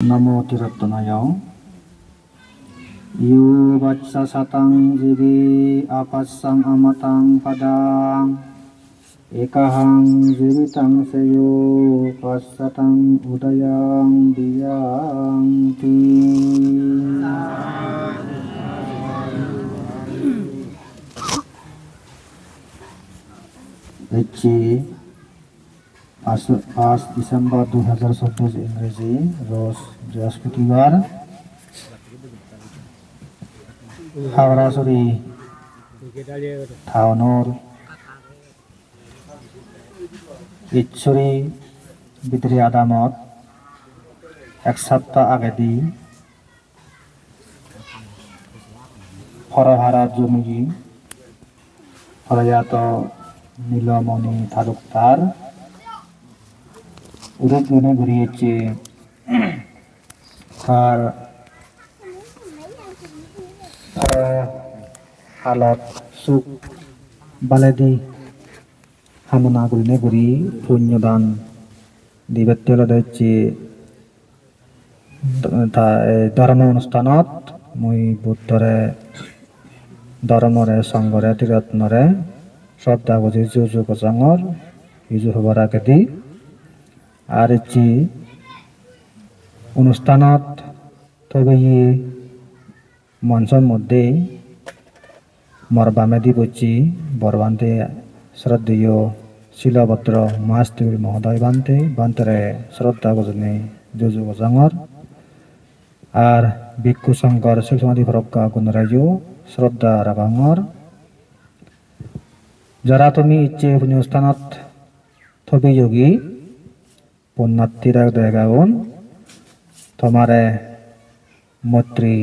Namo Tirtanaya Yu Vatsa Satang Jivi Apasang Amatang Padang Ekahang Jivitang Seyo Pasatang Udayang Diyanti Eci आज दिसंबर 2014 इंग्रेजी रोज बृहस्पतिवार खागड़ाছড়ি টাউনৰ ইছৰী বিদ্ৰী আদামত এক সপ্তাহ আগেদি হৰহাৰাত জমি হৰয়াত নীলমণি তালুকদার উড়ে মনে ঘুরিয়েছে তার হালত সুখ বালেদি হামনা গুলিনে ঘুরি পুণ্যদান দিবেত্যল দিচ্ছে ধর্ম অনুষ্ঠানত মই বুদ্ধরে ধর্মরে সংঘরে তীরত্নরে শ্রদ্ধা বুঝি যুযু গজাঙর ইজু হবার আগেদি আর এটি অনুষ্ঠানত তবে মঞ্চের মধ্যে মরবামেদি বচ্ছি বরবান্তে শ্রদ্ধেয় শিলভদ্র মহাস্তির মহোদয় বান্তেরে শ্রদ্ধা গজনে যুযু গজাঙর আর ভিক্ষু শঙ্কর শিবসমাধি ভরক্কা গুণরাজু শ্রদ্ধা রাগাঙর যারা তুমি ইচ্ছে অনুষ্ঠানত থবি যোগী পুণ্যার্থীরা দেখাগুন তোমারে মৈত্রী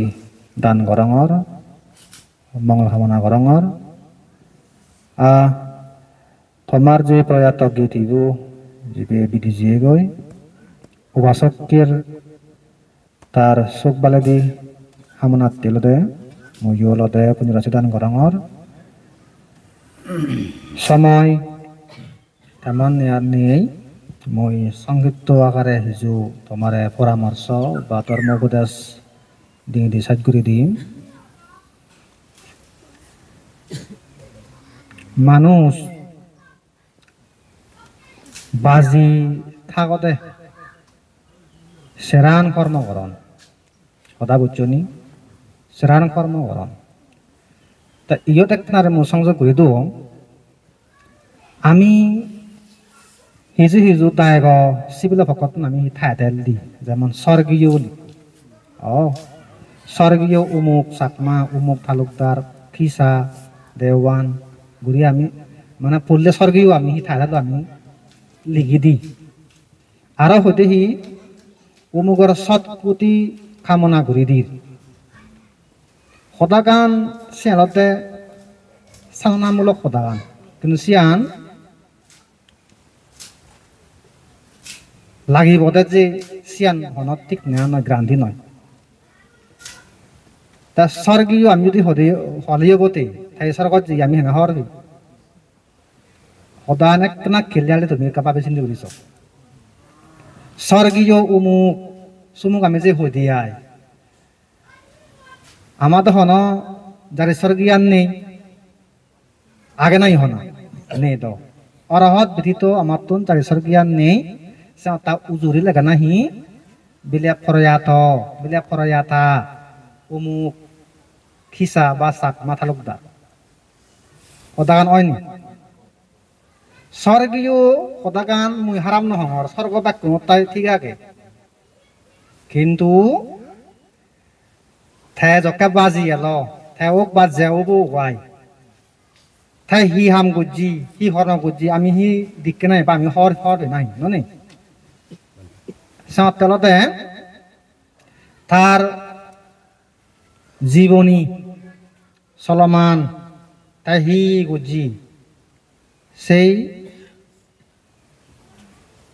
দান গরঙর মঙ্গল কামনা গরঙর তোমার যে প্রয়াত গীতিব যে বিধি জিয়ে গই উপাসকের তার চোখ বালেদি কামনার্থী লদে ময়ূ লদে পুণ্যরাশি দান গরঙর সময় তেমন নেই মই সংক্ষিপ্ত আকারে হিজু তোমারে পরামর্শ বা ধর্ম উপদেশ দিয়ে ডিসাইড করে দিম মানুষ বাজি থাকতে সেরান কর্মকরণ কথা বুঝছনি সেরান কর্মকরণ তা ইয়ত একনারে মই সংযোগ করে দিও আমি হিজু হিজু তাইগ সিভিল ভকত আমি টাইটেল দি যেমন স্বর্গীয় স্বর্গীয় উমুক চাকমা উমুক তালুকদার খিসা দেওয়ান ঘুরি আমি মানে পড়লে স্বর্গীয় আমি টাইটেল আমি লিখি দি আর হইতে হি উমুকর সৎকুতি কামনা ঘুরি দি সদাগান সিয়ালতে চালনামূলক সদাগান কিন্তু সিয়ান লাগিব যে সিয়ান হনত ঠিক নয় গ্রান্থি নয় তা স্বর্গীয় আমি যদি হলিও গতে তাই স্বর্গত যে আমি হেনা হর সদান একটা খেলিয়ালে তুমি কাপা চিন্তা করিছ স্বর্গীয় উমুক সুমুক আমি যে হদিয়াই আমাদের হন যার স্বর্গীয়ান নেই আগে নাই হনা নেই তো অরহত ব্যতীত আমার তো যার স্বর্গীয়ান নেই তা উজুরি লাগা নাহি বিলিয়া ফরয়াতা উমুক খিসা বা সাক মাথালুকদার সদাগান অয়নি স্বর্গীয় সদাগান মুই হারাম নহর স্বর্গ বাক্য তাই ঠিক আগে কিন্তু থে জকে বাজি এলো থে ওক বাজে ও বো গাই থে হি হাম গুজি হি হর গুজি আমি হি দিকে নাই বা আমি হর নাই ননে সাঁতলতে তার জীবনী চলমান তাই হি গুজি সেই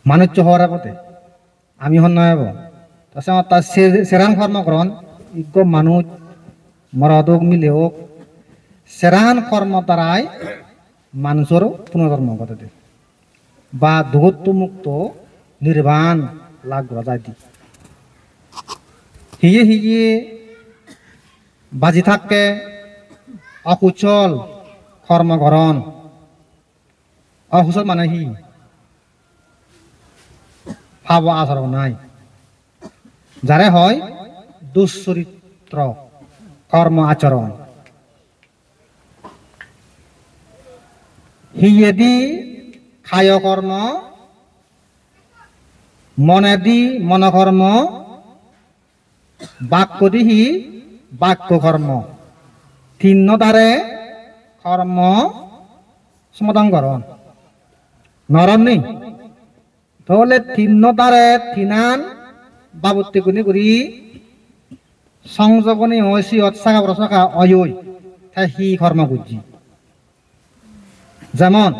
মানুষ হওয়ার আগতে আমি হন নয় তার সেরান কর্মকরণ ইগ মানুষ মরদক মিলে হোক সেরান কর্ম দ্বারাই মানুষের পুনর্জন্ম ঘটে বা দুঃখ মুক্ত নির্বাণ লাভ করা যায় হিয়ে হিয়ে বাজি থাকে অকুচল কর্মকরণ অকুচল মানে হি ভাব আচরণ নাই যারে হয় দুশ্চরিত্র কর্ম আচরণ হিয়েদি খায় কর্ম মনেদি মনকর্ম বাক্য দিহি বাক্য কর্ম তিন দ্বারে কর্ম সমাধান করণ নরম নেই তাহলে তিন দ্বারে তিনান বাবুত্তি গুনি করি সংযোগনি হয়েছি অৎসাকা প্রসাকা অয়ই তাই হি কর্ম বুঝি যেমন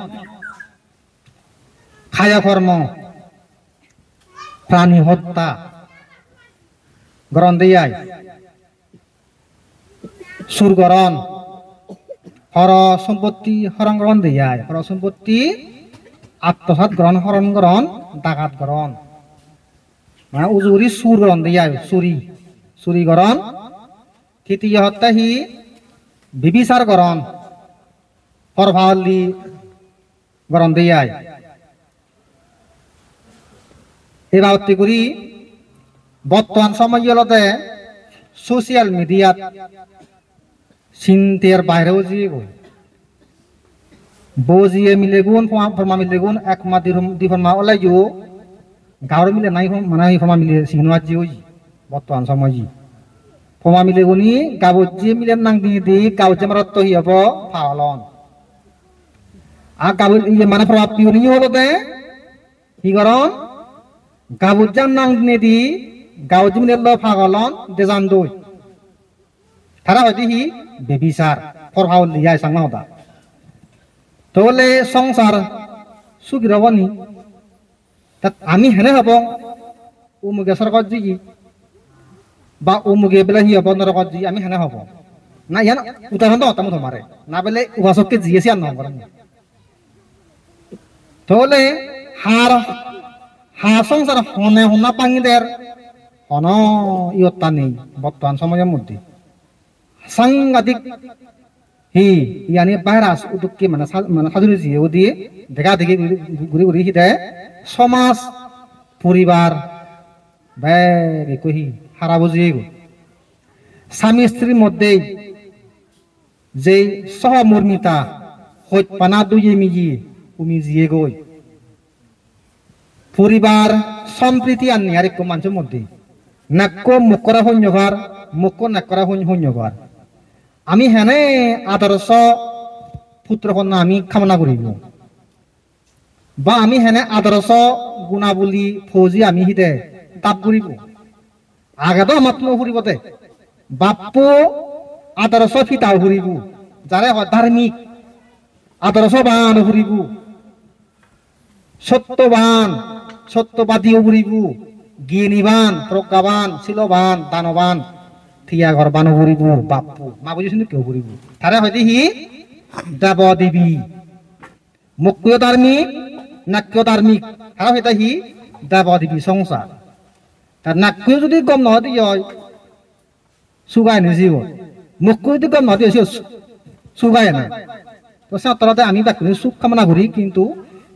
খায়া কর্ম প্রাণী হত্যা গ্রহণ দিয়াই সুরগরণ হর সম্পত্তি হরণ গ্রহণ দিয়াই হর সম্পত্তি আত্মসাৎ গ্রহণ হরণ গ্রহণ ডাকাত গ্রহণ মানে উজুরি সুর গ্রহণ দিয়াই চুরি চুরি গ্রহণ তৃতীয় হত্যা হি বিবিচার গ্রহণ পরভালি গ্রহণ দিয়াই এই বাবতি করি বর্তমান সময়তে সোশিয়াল মিডিয়াত চিন্তার বাইরেও জিয়ে গো বজিয়ে মিলে গুণ ফর্মা মিলে গুণ এক মা দি ফর্মা ওলাই যো গাঁৱৰ মিলে নাই মানে ফৰ্মা মিলে সিনোয়াত জিও বৰ্তমান সময় জি ফৰ্মা মিলে গুণি গাঁৱত জিয়ে মিলে নাং দি গাঁৱত যে মাৰত হি হব ফালন আৰ গাঁৱত ইয়ে মানে ফৰ্মা পিউনি হলতে কি কৰন গাঁৱত যান নাং দি গাঁৱত মিলে ল ফাগলন দেজান দই তারা হয়তো হি বেবিচার ফরভাও লিয়াই সাংমা হতা তাহলে সংসার সুখী হবনি আমি হেনে হব উমুকে সরকার জি বা উমুকে বেলা হি হব নরকত জি আমি হেনে হব না ইয়ান উদাহরণ তো হতাম তোমারে না বেলে উহাসকে জিয়েছি আর নম করেন তাহলে হার হা সংসার হনে হনা পাঙিদের হন ইয়ত্তা নেই বর্তমান সময়ের মধ্যে সাংঘাতিক হি ইয়ানি ভাইরাস উদুকি মানে মানে সাধুরি জি ওদি দেখা দেখি ঘুরি ঘুরি হিদে সমাজ পরিবার বেরি কহি হারা বুঝিয়ে গো স্বামী স্ত্রীর মধ্যে যে সহমর্মিতা হইত পানা দুইয়ে মিজি উমি জিয়ে গই পরিবার সম্প্রীতি আনি আরেক মানুষের মধ্যে নাক্য মুখ করা হন্যভার মুখ নাক করা হন্যভার আমি হেনে আদর্শ পুত্র কন্যা আমি কামনা করিব বা আমি হেনে আদর্শ গুণাবলী ফৌজি আমি হিদে তাপ করিব আগে তো আমার ফুরিবতে বাপ্পু আদর্শ ফিতাও ফুরিব যারে ধার্মিক আদর্শবান ফুরিব সত্যবান সত্যবাদীও ফুরিব জ্ঞানীবান প্রজ্ঞাবান শিলবান দানবান থিয়া ঘর বানো ফুরিব বাপ্পু মা বুঝিস কেউ ফুরিব তারে হয়তো হি দেব দেবী মুখ্য ধার্মিক নাক্য ধার্মিক তারা হয়তো হি দেব দেবী সংসার তার নাক্য যদি গম নহতে হয় সুগাই নিজিব মুখ্য যদি গম নহতে সুগাই না তো তলতে আমি বাকি সুখ কামনা করি কিন্তু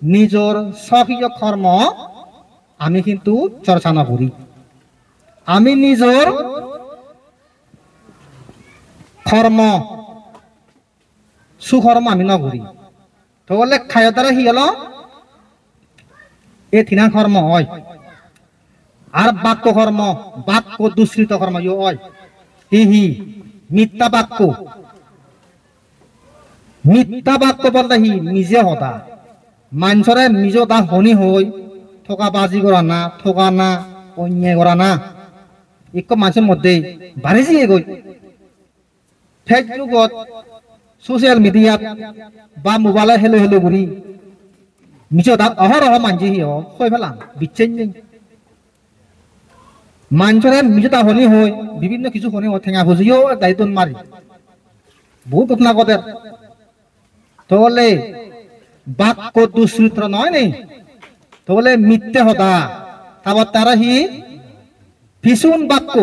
নিজর স্বকীয় কর্ম আমি কিন্তু চর্চা না করি আমি নিজর কর্ম সুকর্ম আমি না করি তাহলে খায় দ্বারা হি হল এ তিনা কর্ম হয় আর বাক্য কর্ম বাক্য দুষ্কৃত কর্ম ইয়ে হয় হি মিথ্যা বাক্য মিথ্যা বাক্য বলতে হি নিজে হতা মানুষরে নিজ দা হনি হই ঠকা বাজি করা না ঠকা না অন্যায় করা না এক মানুষের মধ্যে বাড়ি দিয়ে গই ফেসবুকত সোশ্যাল মিডিয়াত বা মোবাইলে হেলো হেলো করি মিছ দা অহরহ মানজি হি হই ফেলাম বিচ্ছেন নেই মানুষরে মিছ দা হনি হই বিভিন্ন কিছু হনি ঠেঙা খুঁজিও দায়িত্ব মারি বহুত ঘটনা কদের তাহলে বাক্য দুষ্কৃত নয় নেই তাহলে মিথ্যে হতা তারপর তারা হি ভীষণ বাক্য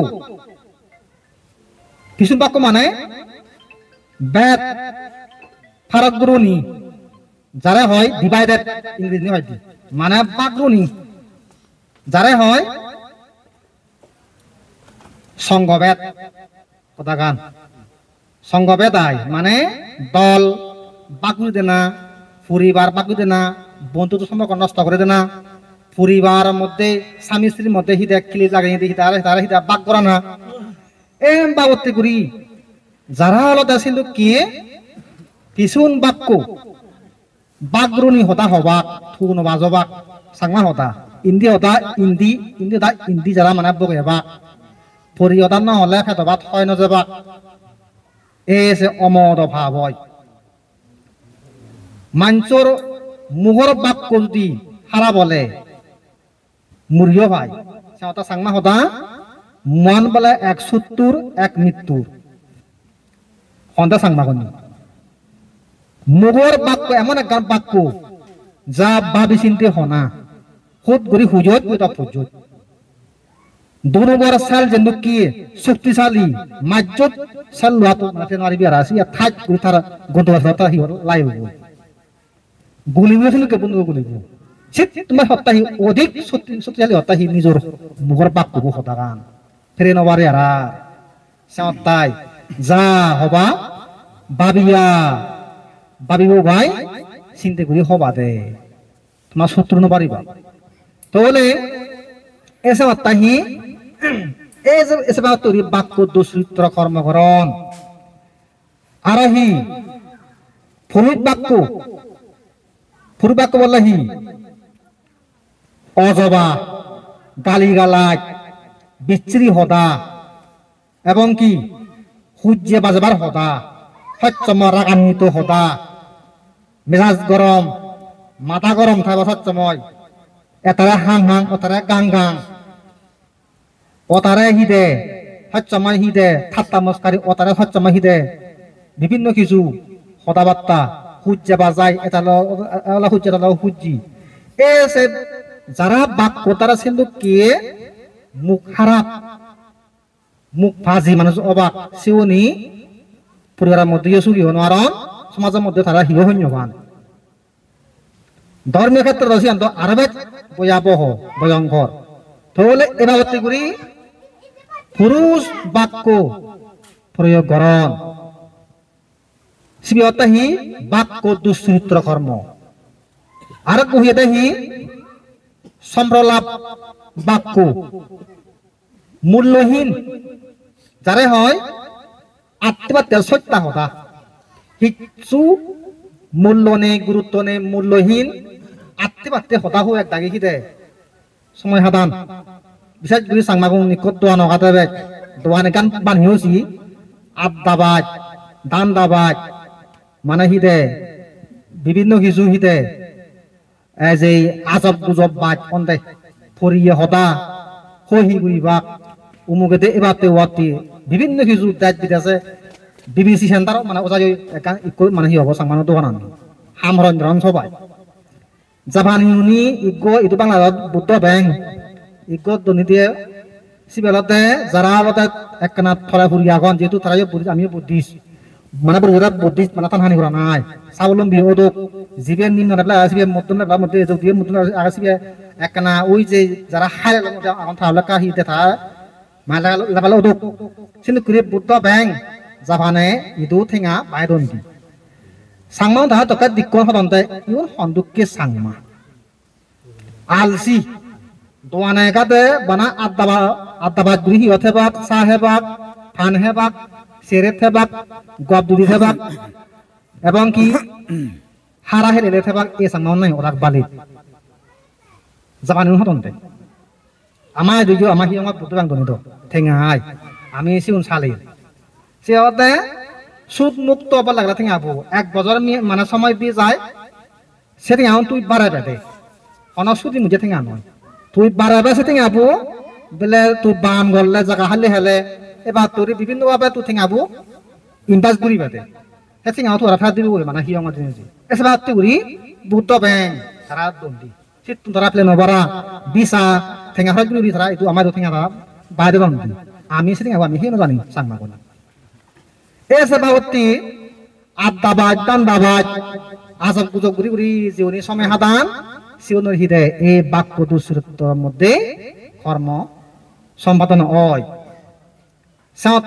কিছু বাক্য মানে বেদ ফারাকগুরুনি যারা হয় ডিভাইডেড ইংরেজি হয় মানে বাকরুনি যারা হয় সংঘবেদ কথা গান সংঘবেদ আয় মানে দল বাকুরি দেনা পরিবার বাকুরি দেনা বন্ধুত্ব সম্পর্ক নষ্ট করে দেনা পরিবার মধ্যে স্বামী স্ত্রীর মধ্যে হিদে কিলি লাগাই দিয়ে তারা হিদা বাক করা না এম বাবত্তি করি যারা আলাদা ছিল কি কিছুন বাক্য বাকরুনি হতা হবাক থুন বাজবাক সাংমা হতা ইন্দি হতা ইন্দি ইন্দি হতা ইন্দি যারা মানে বগেবাক পরিয়তা নহলে ফেটবাত হয় নযাবাক এই যে অমদ ভাব হয় মাঞ্চর মুহর বাক্য যদি হারা বলে মুরিও ভাই সেটা সাংমা হতা মান বলে 170 এক মৃত্যুর হন্তা সাংমা কনি মুগর বাক্য এমন এক বাক্য যা ভাবি চিন্তে হনা হুট গরি হুজত বুঝা ফুজত দুনুবর সাল যেন কি শক্তিশালী মাজ্জত সাল লাতো নাতে নারি বিয়ার আসি থাক গুলি তারা গন্তব্যতা হিওর লাইব গুলিবে ছিল কে বন্ধু গুলিব সে তোমার হত্যাহি অধিক শক্তিশালী হত্যাহি নিজর মুগর বাক্য হতা গান ফেরে নবারে আরা সাতাই যা হবা বাবিয়া বাবিব ভাই চিন্তা করি হবা দে তোমার শত্রু নবারিবা তাহলে এসে হত্যাহি এসে তৈরি বাক্য দুশ্চিত্র কর্মকরণ আরহি ফুরুত বাক্য বললাহি অজবা গালিগালাজ বিচ্ছিরি হদা এবং কি সূর্যে বাজবার হদা সত্যময় রাগান্বিত হদা মেজাজ গরম মাথা গরম থাকবে সত্যময় এতারে হাং হাং ওতারে গাং গাং ওতারে হিদে সত্যময় হিদে ঠাট্টা মস্কারি ওতারে সত্যময় হিদে বিভিন্ন কিছু কথাবার্তা সূর্যে বাজায় এটা সূর্য সূর্যি এসে যারা বাক্য তারা কিন্তু কে মুখ খারাপ মুখ ভাজি মানুষ অবাক সিওনি পরিবারের মধ্যে সুখী হন আর সমাজের মধ্যে তারা হিও হন্যবান ধর্মীয় ক্ষেত্রে রসিয়ান্ত আরো বেশ ভয়াবহ ভয়ঙ্কর তাহলে এভাবে করি পুরুষ বাক্য প্রয়োগ করণ সিবিহতাহি বাক্য দুশ্চরিত্র কর্ম আর কুহিয়াতাহি সম্প্রলাপ বাক্য মূল্যহীন যারে হয় আত্মবাত্যের সত্যা হতা কিছু মূল্য নেই গুরুত্ব নেই মূল্যহীন আত্মবাত্যে হতা হো এক দাগে দে সময় হাদান বিশেষ করে সাংমাগুং নিকট দোয়ান হকাতে বেগ দোয়ানে গান বানিয়েছি আড্ডাবাজ দান্দাবাজ মানে হিদে বিভিন্ন কিছু হিদে যে আজব গুজব বাজ অন্তে ফরিয়ে হতা হহি গুইবাক উমুকেতে এবারতে ওয়াতি বিভিন্ন কিছু দায়িত্ব বিদেশে বিবিসি সেন্টার মানে ওজাই মানে হি হব সাংমানো দোকান হামরঞ্জন সবাই জাপানি ইগো ইটো বাংলাদেশ বুদ্ধ ব্যাংক ইগো দুর্নীতিয়ে সিবেলতে যারা একখানা ফলা ফুরি আগন যেহেতু তারা আমি বুদ্ধিস্ট মানে বুদ্ধিস্ট মানে তানহানি করা নাই স্বাবলম্বী ওদক জিবে নিম্ন নেবলা আসিবে মধ্যম নেবলা মধ্যে এজক দিয়ে মধ্যম আসিবে একখানা ওই যে যারা হাই এখন তাহলে কাহিতে থা মালা লাবালা ওদক কিন্তু করে বুদ্ধ ব্যাংক জাপানে ইদু থেঙা বাইরন দি সাংমা দাহা তকা দিক্কন হদন্তে ইউর হন্দুককে সাংমা আলসি দোয়ানে গাদে বানা আদাবাদ গৃহী অথেবাক সাহেবাক ফান হেবাক সেরে থেবাক গব দুদি থেবাক এবং কি হারা হেলে থেবাক এ সাংমা নাই ওরাক বালিত জাপানি হদন্তে আমার দুইও আমার হি আমার বুদ্ধ বাংদনি তো থেঙাই আমি সিউন সালি সেওতে সুদ মুক্ত হবার লাগলা থেকে আবু এক বছর মানে সময় দিয়ে যায় সেটি এখন তুই বাড়াই দে অনেক সুদি মুঝে থেকে নয় তুই বাড়াবে সেটি আবু বলে তুই বান গলে জায়গা হালে হেলে এবার তোর বিভিন্ন ভাবে তুই থেকে আবু ইনভাস্ট করি বাদে সেটি এখন তোরা ফেরা দিবি মানে হি আমার জিনিস এসে ভাত করি বুদ্ধ ব্যাংক তারা দন্ডি সে তোরা প্লেন নবরা বিসা ঠেঙা হয় করি তারা এইটো আমার ঠেঙা বাইরে দন্ডি আমি সেটি আমি সেই জানি সাংমা কোনা এই সেবাবতী আড্ডাবাজ দান্দাবাজ আজব গুজব ঘুরি ঘুরি জিউনি সময় হাদান সিউনের হিদে এই বাক্য দুশ্চরিত্রের মধ্যে কর্ম সম্পাদন হয়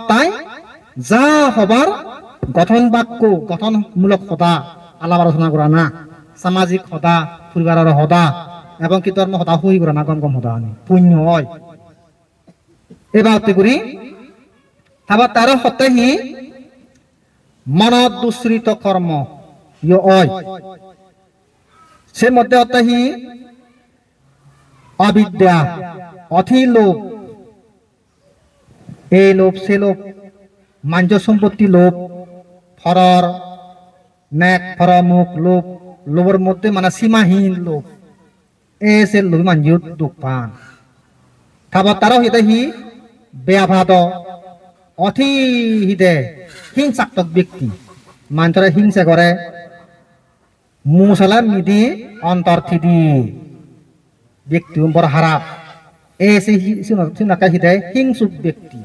তাই যা হবার গঠন বাক্য গঠনমূলক হদা আলাপ আলোচনা করা না সামাজিক হদা পরিবারের হদা এবং কি ধর্ম হদা হুই করা না গম গম হদা আনি পুণ্য হয় এবার করি তারপর তার হতেহি মন দুশ্রিত কর্ম ইয় হয় সে মধ্যে হতেহি অবিদ্যা অথি লোভ এই লোভ সে লোভ মাঞ্জ সম্পত্তি লোভ ফরর নেক ফরমুখ লোভ লোভের মধ্যে মানে সীমাহীন লোভ এসে লোভ মাঞ্জ দুঃখ পান তারপর তারও হিদেহি বেয়াভাদ অথি হিদে হিংসাত্মক ব্যক্তি মানুষরা হিংসা করে মুসলা মিদি অন্তর থিদি ব্যক্তি বড় হারাপ এসে সিনাকা হিদে হিংসুক ব্যক্তি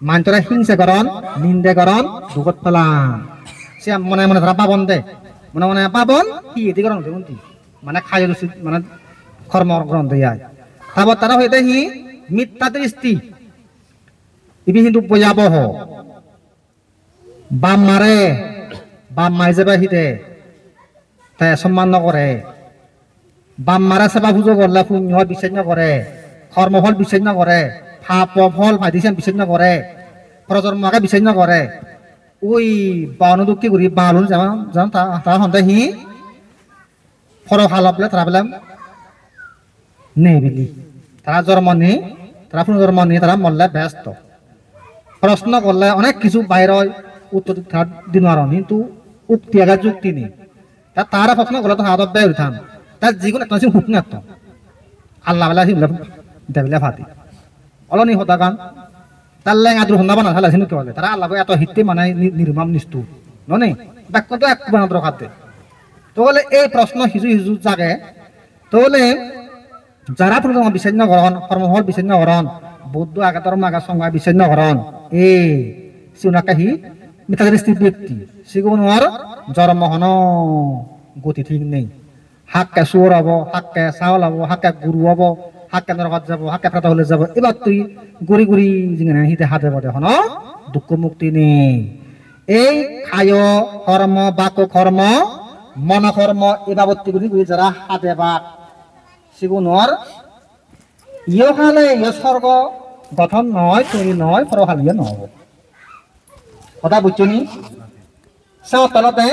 মানুষরা হিংসা করন নিন্দে করন দুগত ফেলান সে মনে মনে ধরা পাবন দে মনে মনে পাবন কি এটি করন দেখুন মানে খাই মানে কর্ম গ্রহণ দেয় তারপর তারা হইতে হি মিথ্যা দৃষ্টি ইবি কিন্তু ভয়াবহ বাম মারে বাম মাই যাবে হিদে তাই সম্মান নকরে বাম মারা সেবা পুজো করলে পুণ্য বিচার নকরে কর্মফল বিচার নকরে পাপ ফল ভাইদিছেন বিচার নকরে প্রজন্মকে বিচার নকরে ওই বানুদুক্তি করি বালুন যেমন যেমন তারা সন্তান হি ফর ভালো বলে তারা বললাম নেই বিলি তারা জন্ম নেই তারা পুনর্জন্ম নিয়ে তারা মরলে ব্যস্ত প্রশ্ন করলে অনেক কিছু বাইরে উত্তর দিন কিন্তু উক্তি আগা যুক্তি নেই তারা প্রশ্ন করলে তো হাত ব্যয় উঠান তার যিকোনো একটা হুক না আল্লাহ বেলা দেবিলে ফাতি অলনি হতা গান তার লাই আদ্র হন্না বানা তাহলে সিনুকে বলে তারা আল্লাহ এত হিতে মানে নির্মাম নিষ্ঠু ননে বাক্য তো এক বানাদ্র খাতে তো বলে এই প্রশ্ন হিজু হিজু জাগে তো বলে যারা প্রথম বিচ্ছিন্ন করণ কর্মফল বিচ্ছিন্ন করণ বৌদ্ধ আগাতর মাগা সংজ্ঞা বিচ্ছিন্ন করণ এই সিউনাকাহি মিথ্যাদৃষ্টি ব্যক্তি সিগুনোর জন্মহন গতি ঠিক নেই হাক্কে সুর হব হাক্কে চাউল হব হাক্কে গুরু হব হাক্কে নরকত যাব হাক্কে প্রাত হলে যাব এবার তুই গুড়ি গুড়ি জিঙে হিতে হাতে বদে হন দুঃখ মুক্তি নেই এই খায় কর্ম বাক কর্ম মন কর্ম এই বাবত্তি গুলি গুলি যারা হাতে বাক সিগুনোর ইয়হালে ইয় স্বর্গ গঠন নয় তৈরি নয় পরহালিয়ে নহব কথা বুঝছনি সে তলতে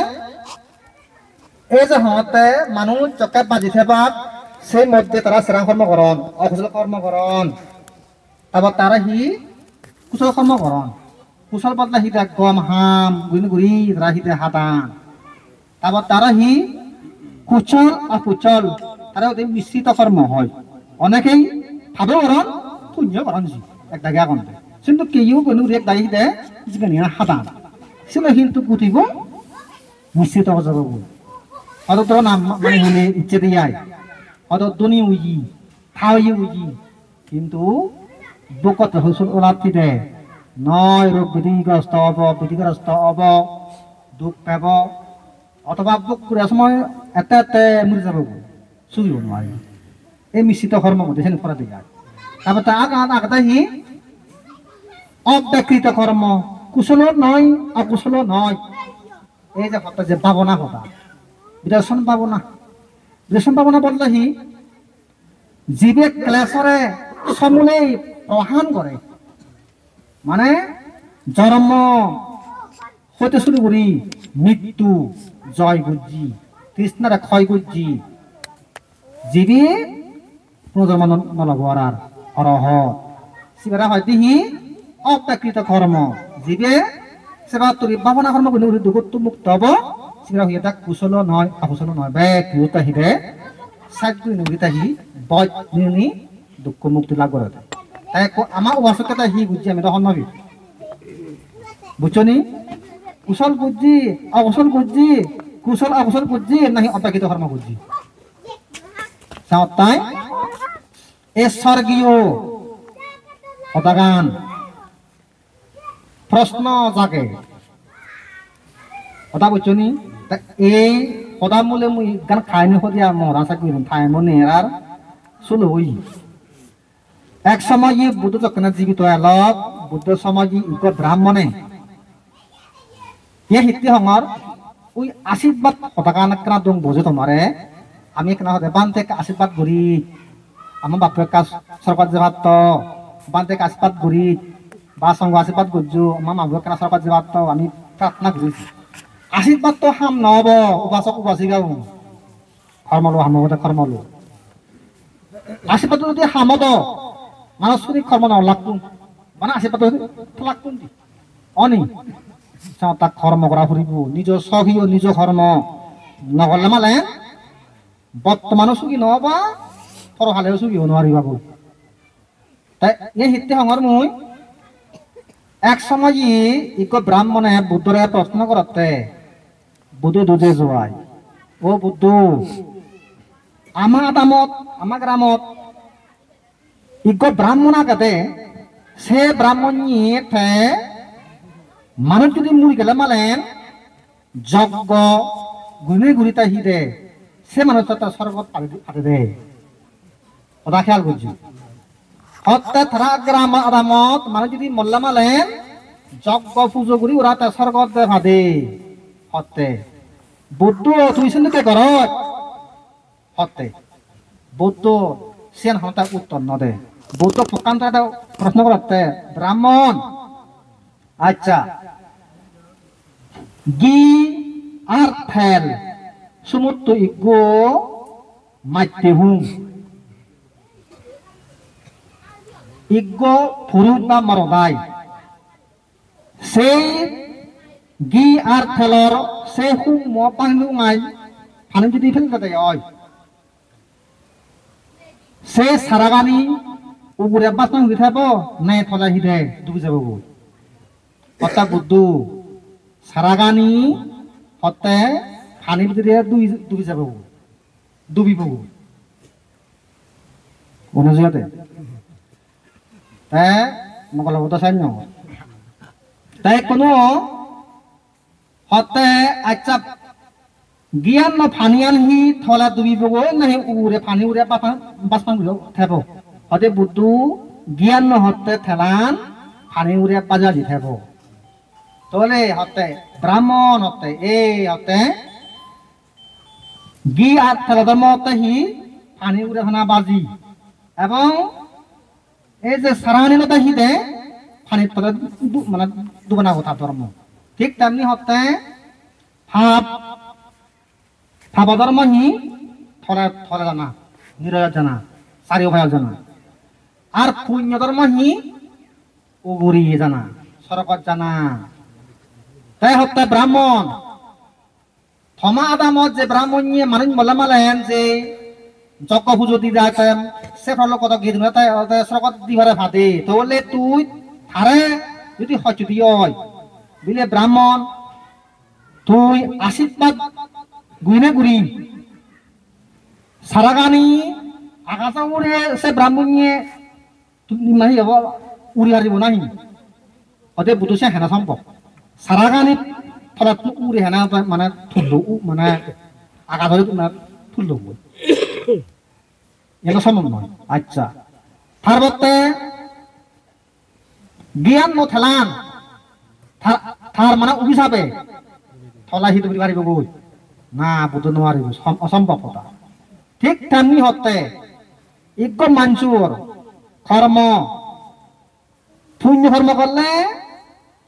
এই যে হতে মানুষ চকে বাজি থেবাক সেই মধ্যে তারা শ্রেণ কর্মকরণ অকুশল কর্মকরণ তারপর তারা হি কুশল কর্মকরণ কুশল বদলা হিতে গম হাম গুড়ি গুড়ি তারা হিতে হাতান তারপর তারা হি কুচল অকুচল তারা ওদের মিশ্রিত কর্ম হয় অনেকেই ভাবে করণ পুণ্য করণ এক দাগে আগন কিন্তু কেউ কোনো এক দাগি দে যেখানে হাতান সেটা কিন্তু গুটিব মিশ্রিত যাব অত তো নাম মানে হলে ইচ্ছে দিয়ে অত দনি উজি খাওয়াই উজি কিন্তু বুকত হসুল ওলাতি দে নয় রোগ বিধিগ্রস্ত হব বিধিগ্রস্ত হব দুঃখ পাব অথবা বুক করে সময় এতে এতে মরে যাব চুরিব নোৱাৰি এই মিশ্রিত কর্ম মধ্যে সেন করা দিয়ে তারপর তা আগতে হি অব্যকৃত কর্ম কুশল নয় অকুশল নয় এই যে কথা যে ভাবনা কথা বিদর্শন পাবনা বললে হি জীবে ক্লেশরে সমূলেই প্রহান করে মানে জন্ম হতে শুরু করি মৃত্যু জয় গুজি তৃষ্ণারে ক্ষয় গুজি জীবে পুনর্জন্ম নলব আর অরহ সিবারা হয়তো হি অব্যকৃত কর্ম জীবে সেবা তরি ভাবনা কর্ম করে দুঃখ মুক্ত হব সিবারা হইয়া তাক কুশল নয় অকুশল নয় ব্যক্তি হিদে সাজু নগিতা হি বয় নিনি দুঃখ মুক্তি লাভ করে তাই আমার উপাসকতা হি বুঝছি আমি তখন নবি বুঝছনি কুশল বুঝছি অকুশল বুঝছি কুশল অকুশল বুঝছি নাহি অব্যকৃত কর্ম বুঝছি তাই এ স্বর্গীয় হতাগান প্রশ্ন জাগে কথা বুঝছো নি এই সদা মূলে মুই গান খাইনি সদিয়া মরা চাকরি ঠাই মনে আর চলো ওই এক সময় ই বুদ্ধ চক্রনাথ জীবিত এলক বুদ্ধ সময় ইক ব্রাহ্মণে ইয়ে হিতি হঙর ওই আশীর্বাদ সদাকান কেনা দং বোঝে তোমারে আমি কেনা হতে বান থেকে আশীর্বাদ করি আমার বাপের কাজ সরকার যে ভাত বান থেকে আশীর্বাদ করি বা সঙ্গ আশীর্বাদ করছো আমার মাবুর কেনা সরকার যে ভাত আমি প্রার্থনা করেছি আশীর্বাদ তো হাম নহব উপাসক উপাসিকাও কর্মলো হামতে কর্মলো আশীর্বাদ যদি হামদ মানসিক কর্ম নলাগতো মানে আশীর্বাদ লাগতো অনি তাক কর্ম করা ফুরিব নিজ সহিও নিজ কর্ম নগলে মানে বর্তমানও চুকি নহবা পরহালেও চুকিব নোৱাৰিবা তাই এই হিতে হঙৰ মুই এক সময় ইক ব্ৰাহ্মণে বুদ্ধৰে প্ৰশ্ন কৰতে বুদ্ধ দুজে যোৱাই ও বুদ্ধ আমার গ্রামত ইক ব্রাহ্মণ আগাতে সে ব্রাহ্মণ মানুষ যদি মুড়ি গেলে মালেন যজ্ঞ গুনে ঘুরিতে হিদে সে মানুষ তার স্বর্গত পাঠে দে ওটা খেয়াল করছি হত্যা থারা গ্রাম আদামত মানুষ যদি মল্লা মালেন যজ্ঞ পুজো করি ওরা তার স্বর্গত দে ভাদে হত্যে বুদ্ধ তুমি শুনতে কর হত্যে বুদ্ধ সেন হত্যা উত্তর নদে বুদ্ধ প্রকান্ত প্রশ্ন করতে ব্রাহ্মণ আচ্ছা গি আর ফেল সমুদ্র ইগো মাইতে হুম ইগো ফুরুত বা মরদাই সেই গি আর ফেলর সে হুম ম পাংলু নাই ফানি যদি ফেলতে দেয় হয় সে সারাগানি উগুরে বাসন গিথাব নাই থলা হিদে ডুবি যাব কথা বুদ্ধু সারাগানি হতে পানির ভিতরে ডুবি যাব ডুবিব অনুযায়ী তাই মকল বতো চাই তাই কোনো হতে আচ্ছা জ্ঞান ন ফানিয়ান হি থলা ডুবিব না উড়ে ফানি উড়ে বাসন থাকব হতে বুদ্ধু জ্ঞান ন হতে থেলান ফানি উড়ে বাজা দি থাকব তোলে হতে ব্রাহ্মণ হতে এই হতে গি আর থেলাদম হতে হি ফানি উড়ে খানা বাজি এবং এই যে সারানি নতে হি দে ফানি তলে মানে দুবনা কথা ধর্ম ঠিক তেমনি হতে ভাব ধর্ম হি থলে থলে জানা নিরয় জানা চারিও ভাই জানা আর পুণ্য ধর্ম হি উগুরি জানা সরকত জানা তাই হত্যা ব্রাহ্মণ থমা আদামত যে ব্রাহ্মণ নিয়ে মানুষ বলে মালেন যে যজ্ঞ পুজো দি যাইতেন সে ফলে কত গীত তাই সরকত দিবারে ভাদে তাহলে তুই থারে যদি হচ্ছে হয় বুঝলে ব্রাহ্মণ তুই আশীর্বাদ গুইনে গুড়ি সারাগানি আকাশা উড়ে সে ব্রাহ্মণ নিয়ে তুমি মানে উড়ি হারিব নাহি অদে বুধু সে হেনা সম্ভব সারাগানি ফলে উড়ে হেনা মানে থুললো মানে আকাশে তোমার থুললো এটা সম্ভব নয় আচ্ছা তারপরে জ্ঞান ন থেলান থার মানে অভিশাপে থলা হিত করি পারিব গই না বুঝতে নোৱাৰিব অসম্ভব কথা ঠিক তেমনি হতে ইজ্ঞ মাঞ্চুর কর্ম পুণ্য কর্ম করলে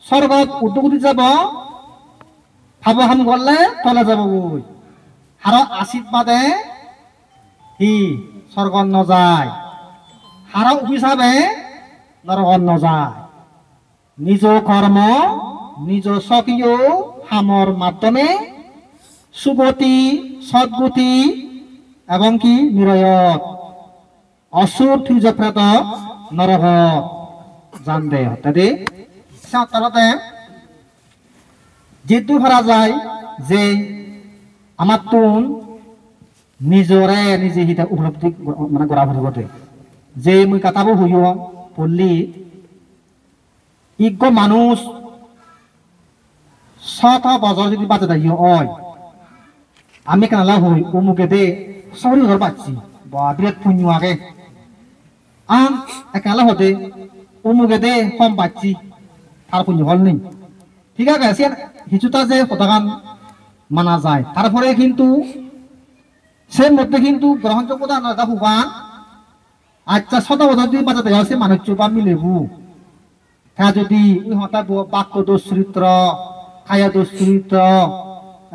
স্বর্গত উদ্যোগতি যাব ভাবহাম করলে তলে যাব গই আর আশীর্বাদে হি স্বর্গ নযায় আর অভিশাপে নরক নযায় নিজ কর্ম নিজ স্বকীয় হামর মাধ্যমে সুগতি সদ্গতি এবং কি নিরয়ত অসুর থিজপ্রেত নরক জানবে অর্থাৎ সাঁতারতে যেহেতু ধরা যায় যে আমার তুন নিজরে নিজে হিতা উপলব্ধি মানে গড়া ভরিবতে যে মুই কাটাবো হইও পড়লি ইজ্ঞ মানুষ শত বছর যদি বাঁচে থাকি হয় আমি কেনালা হই অমুকে দে সরি ঘর পাচ্ছি বা বিরাট পুণ্য আগে আম একালা হতে অমুকে দে কম পাচ্ছি তার পুণ্য হল নেই ঠিক আছে সে কিছুটা যে কতখান মানা যায় তারপরে কিন্তু সে মধ্যে কিন্তু গ্রহণযোগ্যতা না হুবান আচ্ছা শত বছর যদি বাঁচাতে হয় সে মানুষ চোপা মিলেবু হ্যাঁ যদি বাক্য দোষ চরিত্র খায়া দোষ চরিত্র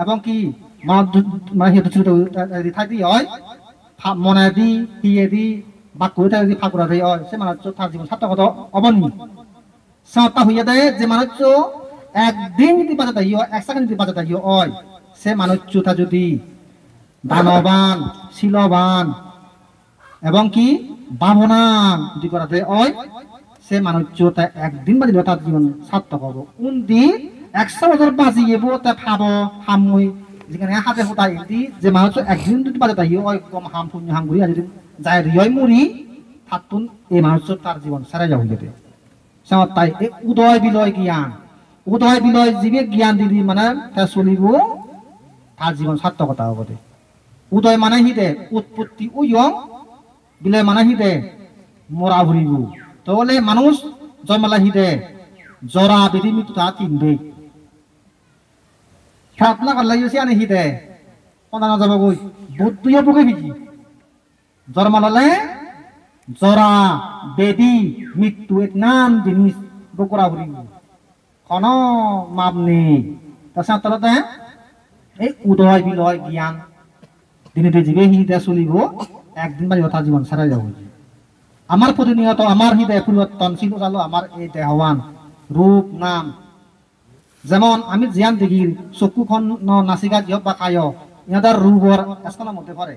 এবং কি মানে চরিত্র থাকি হয় মনে দি হিয়ে দি বাক্য যদি ফাঁকুড়া দিয়ে হয় সে মানুষ তার জীবন সার্থকত অবনি সাঁতা হইয়া দেয় যে মানুষ একদিন যদি বাঁচাতে হয় এক সেকেন্ড যদি বাঁচাতে হয় সে মানুষ তা যদি দানবান শিলবান এবং কি বামনান যদি করাতে হয় সে মানুষ তা একদিন বাজিল তার জীবন সার্থক হবো উন্দি 100 বছর বাজিয়ে তা ভাবো হামুই যেখানে হাতে হোতা এটি যে মানুষ একদিন যদি বাজাতে হয় কম হাম পুণ্য হাম ঘুরি যদি যায় রিয় মুড়ি থাকুন এই মানুষ তার জীবন সারা যাও যেতে তাই এই উদয় বিলয় জীবে জ্ঞান দিদি মানে তা চলিব তার জীবন সার্থকতা হবে উদয় মানে হিদে উৎপত্তি উয়ং বিলয় মানে হিদে মরা ভরিব তাহলে মানুষ জন্মালা হিদে জরা বিধি মৃত্যু তা তিনবে খাতনা করলে আনে হিদে পদানা যাব গই বুদ্ধি বুকে ভিজি জন্মালে জরা বেদি মৃত্যু এক নাম জিনিস বকরা ভরিব কোন মাপ নেই তাছাড়া এই উদয় বিলয় জ্ঞান দিনে জীবে হিদে চলিব একদিন বাড়ি অর্থাৎ জীবন সারা যাব আমার প্রতিনিয়ত আমার হৃদয় পরিবর্তনশীল হলো আমার এই দেহবান রূপ নাম যেমন আমি জিয়ান দেখির চকুখন নাচিকা যিহক বা কায় ইহঁতৰ রূপর এসকানের মধ্যে পড়ে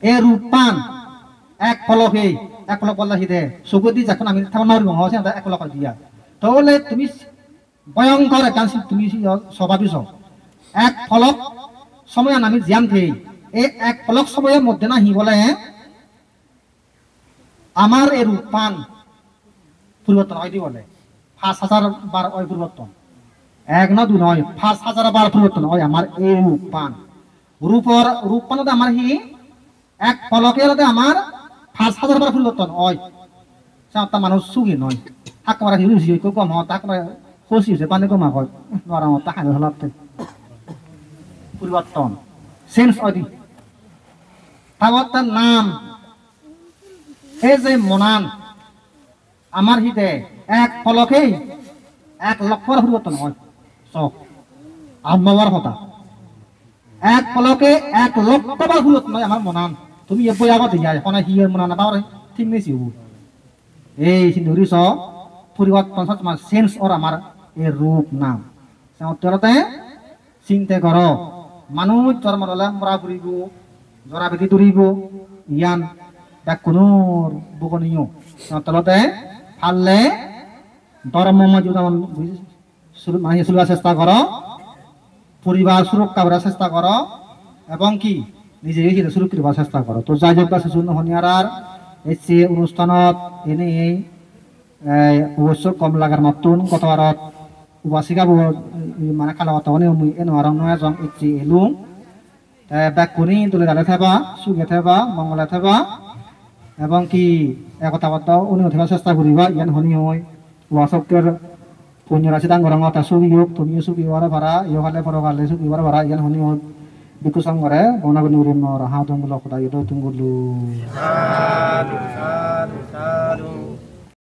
এই রূপ পান এক ফলক বললা হৃদয় চকু দি যখন আমি থামানোর মহা এক ফলক দিয়া তাহলে তুমি ভয়ঙ্কর একটা তুমি স্বভাবিস এক ফলক সময় আমি জিয়ান থেই এই এক ফলক সময়ের মধ্যে না হি বলে আমার এই রূপ পান পরিবর্তন হয় দি বলে 5000 বার ওই পরিবর্তন এক না দুই নয় 5000 বার পরিবর্তন হয় আমার এই রূপ পান রূপ পান আমার হি এক ফলকে আমার 5000 বার পরিবর্তন হয় তা মানুষ সুখী নয় হাক মারা হিরুছি কম হয় তাক খুশি হয়েছে পানি কমা হয় নরম তাহার হলাতে পরিবর্তন চেঞ্জ অদি তার নাম এই যে মনান আমার হিতে এক ফলকেই 1 লক্ষ পরিবর্তন হয় চক আম্মার কথা এক ফলকে 1 লক্ষ বার পরিবর্তন হয় আমার মনান তুমি এ বই আগত যাই কোন হিয়ের মনান পারে ঠিক নেছি এই সিন্ধুরি স পরিবর্তন তোমার চেঞ্জ ওর আমার এই রূপ নাম তেরোতে চিন্তা কর মানুষ জন্ম ললে মরা ফুরিব জরা বেদি দৌড়িব ইয়ান কোনো বকনীয় তলতে ফাললে ধর্ম মানে চলিবার চেষ্টা কর পরিবার সুরক্ষা করার চেষ্টা কর এবং কি নিজে সুরক্ষিত করার চেষ্টা কর তো যাই যোগ আছে শূন্য হনিয়ার এই অনুষ্ঠানত এনেই অবশ্য কম লাগার মতন কতবারত উবাসিকাবো মানে খালা কথা এনো আর নয় জং ইচ্ছি এলুং ব্যাকুনি তুলে দাঁড়ে থাবা সুখে থাবা মঙ্গলে থাবা এবং কি একতা কথা উনি উঠিবার চেষ্টা করিবা ইয়ান হনি হয় উবাসকের পুণ্য রাশি ডাঙর তা সুখী হোক তুমিও সুখী হওয়ার ভাড়া ইহকালে পরকালে সুখী হওয়ার ভাড়া ইয়ান হনি হোক বিকু সংগরে গণাগুনি উড়িম নর হাত দঙ্গুল কথা ইদো তুঙ্গুলু